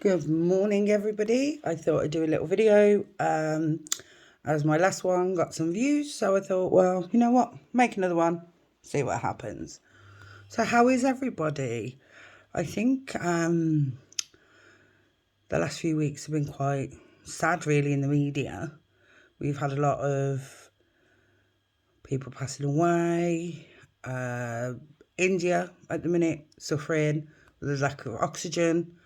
Good morning, everybody. I thought I'd do a little video as my last one got some views, so I thought, well, you know what, make another one, see what happens. So how is everybody? I think the last few weeks have been quite sad, really, in the media. We've had a lot of people passing away. India at the minute suffering with the lack of oxygen.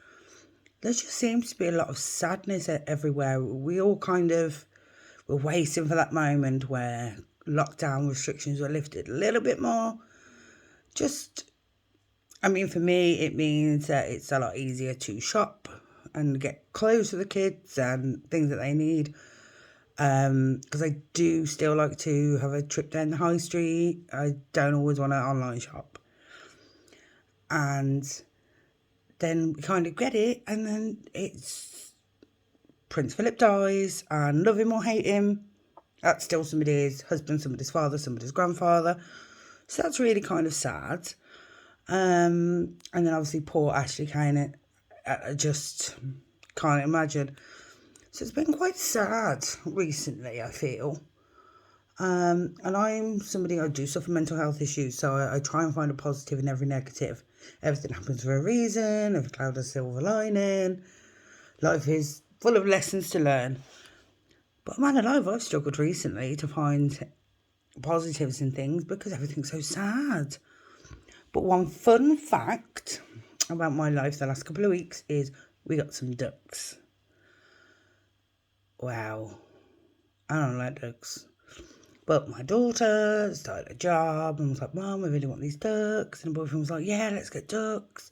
There just seems to be a lot of sadness everywhere. We all were waiting for that moment where lockdown restrictions were lifted a little bit more. For me, it means that it's a lot easier to shop and get clothes for the kids and things that they need. Because I do still like to have a trip down the high street. I don't always want to online shop. And then we kind of get it, and then it's Prince Philip dies, and love him or hate him, that's still somebody's husband, somebody's father, somebody's grandfather. So that's really kind of sad. And then obviously poor Ashley Kane, I just can't imagine. So it's been quite sad recently, I feel. And I'm somebody, I do suffer mental health issues, so I try and find a positive in every negative. Everything happens for a reason, every cloud has a silver lining. Life is full of lessons to learn. But man alive, I've struggled recently to find positives in things because everything's so sad. But one fun fact about my life the last couple of weeks is we got some ducks. Wow. I don't like ducks. But my daughter started a job and was like, Mum, I really want these ducks. And the boyfriend was like, yeah, let's get ducks.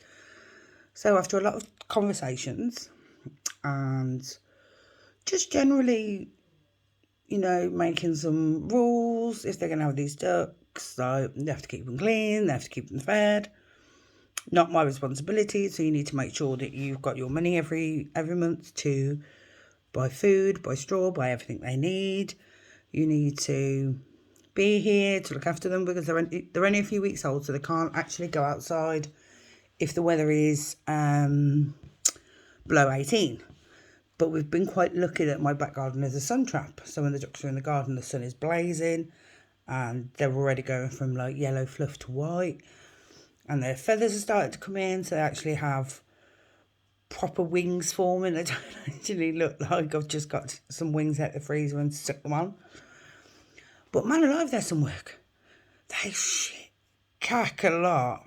So after a lot of conversations and just generally, making some rules, if they're going to have these ducks, so they have to keep them clean, they have to keep them fed. Not my responsibility, so you need to make sure that you've got your money every month to buy food, buy straw, buy everything they need. You need to be here to look after them because they're only a few weeks old, so they can't actually go outside if the weather is below 18. But we've been quite lucky that my back garden is a sun trap. So when the ducks are in the garden, the sun is blazing and they're already going from like yellow fluff to white. And their feathers are starting to come in, so they actually have proper wings forming. They don't actually look like I've just got some wings out the freezer and stuck them on. But man alive, there's some work. They cack a lot.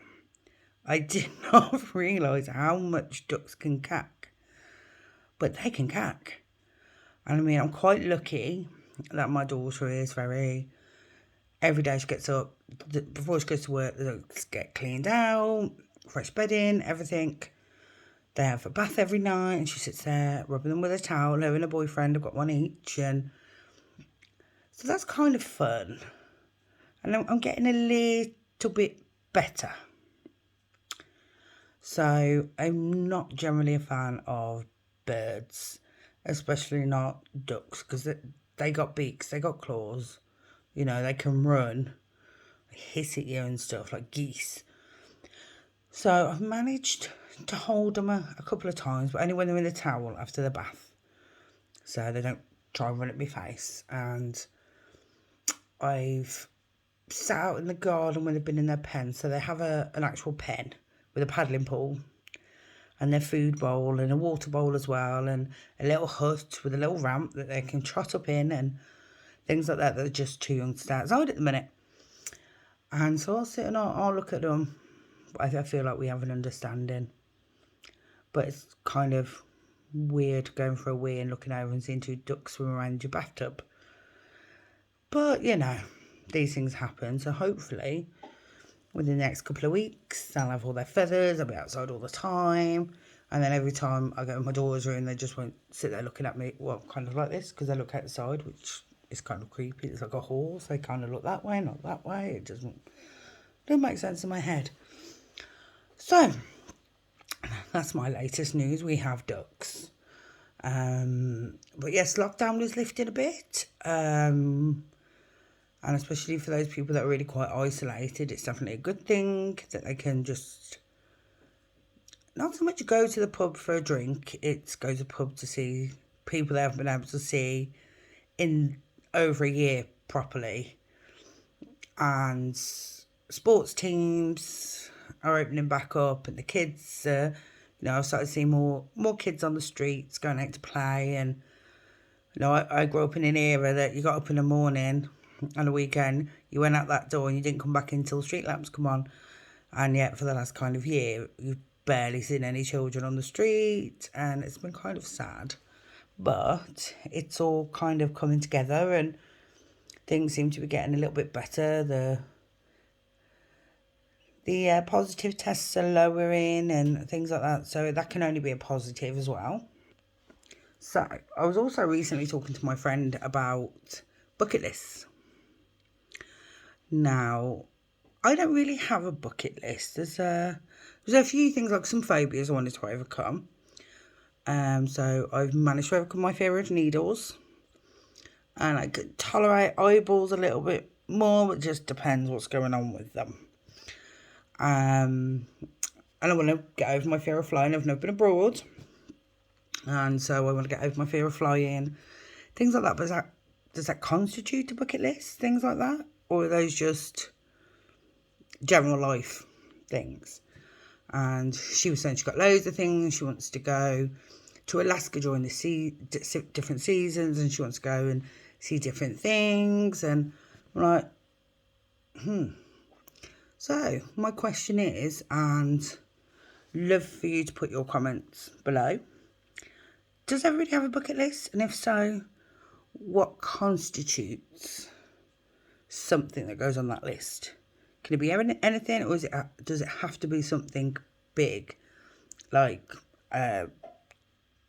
I did not realise how much ducks can cack. But they can cack. And I'm quite lucky that my daughter is every day she gets up, before she goes to work, the ducks get cleaned out, fresh bedding, everything. They have a bath every night and she sits there rubbing them with a towel. Her and her boyfriend have got one each, and so that's kind of fun. And I'm getting a little bit better. So I'm not generally a fan of birds, especially not ducks, because they got beaks, they got claws. They can run, hiss at you and stuff like geese. So I've managed to hold them a couple of times, but only when they're in the towel after the bath, so they don't try and run at my face. And I've sat out in the garden when they've been in their pen, so they have an actual pen with a paddling pool and their food bowl and a water bowl as well, and a little hut with a little ramp that they can trot up in and things like that. They're just too young to stay outside at the minute. And so I'll sit and I'll look at them. I feel like we have an understanding. But it's kind of weird going for a wee and looking over and seeing two ducks swim around your bathtub. But, these things happen. So hopefully, within the next couple of weeks, they'll have all their feathers. They'll be outside all the time. And then every time I go in my daughter's room, they just won't sit there looking at me, well, kind of like this, because they look outside, which is kind of creepy. It's like a horse. They kind of look that way, not that way. It doesn't make sense in my head. So, that's my latest news. We have ducks. But yes, lockdown was lifted a bit. And especially for those people that are really quite isolated, it's definitely a good thing that they can just not so much go to the pub for a drink, it's go to the pub to see people they haven't been able to see in over a year properly. And sports teams are opening back up, and the kids, I've started seeing more kids on the streets going out to play. And I grew up in an era that you got up in the morning on a weekend, you went out that door and you didn't come back until street lamps come on. And yet for the last kind of year, you've barely seen any children on the street, and it's been kind of sad. But it's all kind of coming together, and things seem to be getting a little bit better. The positive tests are lowering and things like that, so that can only be a positive as well. So I was also recently talking to my friend about bucket lists. Now, I don't really have a bucket list. There's a few things, like some phobias I wanted to overcome. So I've managed to overcome my fear of needles, and I could tolerate eyeballs a little bit more, but it just depends what's going on with them. And I want to get over my fear of flying. I've never been abroad, and so I want to get over my fear of flying, things like that. But does that constitute a bucket list, things like that, or are those just general life things? And she was saying she got loads of things. She wants to go to Alaska during the different seasons, and she wants to go and see different things. And I'm like, So my question is, and love for you to put your comments below, does everybody have a bucket list? And if so, what constitutes something that goes on that list? Can it be anything, or does it have to be something big, like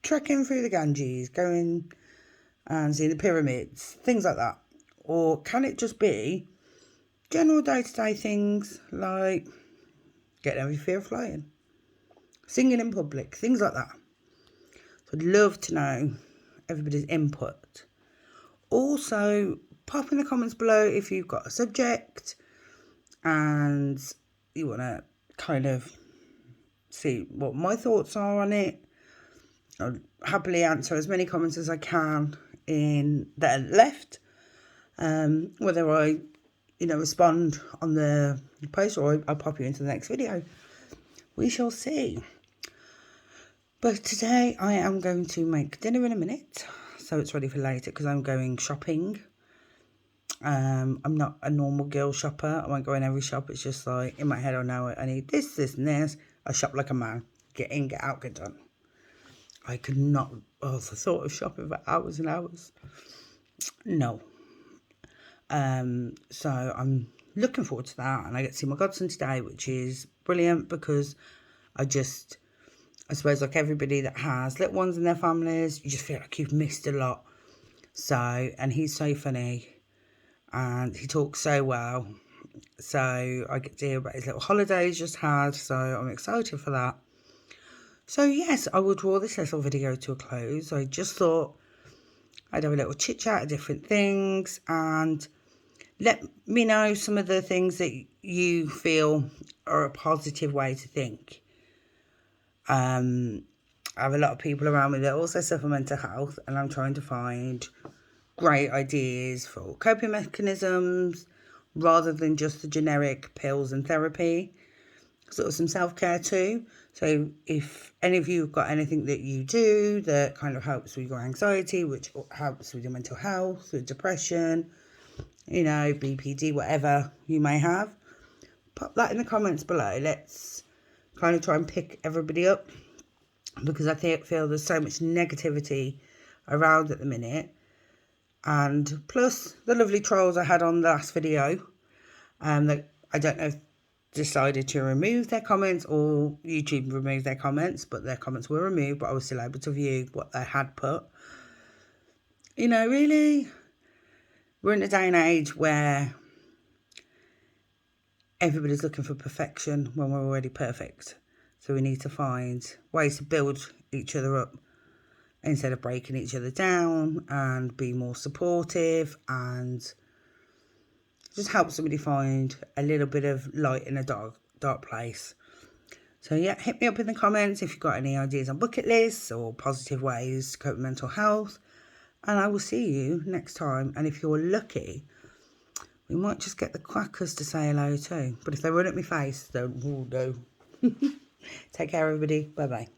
trekking through the Ganges, going and seeing the pyramids, things like that? Or can it just be general day-to-day things, like getting over your fear of flying, singing in public, things like that? So I'd love to know everybody's input. Also, pop in the comments below if you've got a subject and you want to kind of see what my thoughts are on it. I'll happily answer as many comments as I can that are left. Whether I respond on the post or I'll pop you into the next video, we shall see. But today I am going to make dinner in a minute, so it's ready for later, because I'm going shopping. I'm not a normal girl shopper. I won't go in every shop. It's just like, in my head, I know I need this, this and this. I shop like a man. Get in, get out, get done. I could not, the thought of shopping for hours and hours. No. So I'm looking forward to that, and I get to see my godson today, which is brilliant, because I suppose like everybody that has little ones in their families, you just feel like you've missed a lot. So, and he's so funny, and he talks so well, so I get to hear about his little holidays just had, so I'm excited for that. So yes, I will draw this little video to a close. I just thought I'd have a little chit chat of different things, and let me know some of the things that you feel are a positive way to think. I have a lot of people around me that also suffer mental health, and I'm trying to find great ideas for coping mechanisms rather than just the generic pills and therapy. Sort of some self-care too. So if any of you have got anything that you do that kind of helps with your anxiety, which helps with your mental health, with depression, BPD, whatever you may have, pop that in the comments below. Let's kind of try and pick everybody up, because I feel there's so much negativity around at the minute. And plus the lovely trolls I had on the last video, that I don't know if decided to remove their comments or YouTube removed their comments, but their comments were removed, but I was still able to view what they had put. Really, we're in a day and age where everybody's looking for perfection when we're already perfect. So we need to find ways to build each other up instead of breaking each other down, and be more supportive and just help somebody find a little bit of light in a dark place. So yeah, hit me up in the comments if you've got any ideas on bucket lists or positive ways to cope with mental health. And I will see you next time. And if you're lucky, we might just get the quackers to say hello too. But if they run at my face, then we'll do. Take care, everybody. Bye-bye.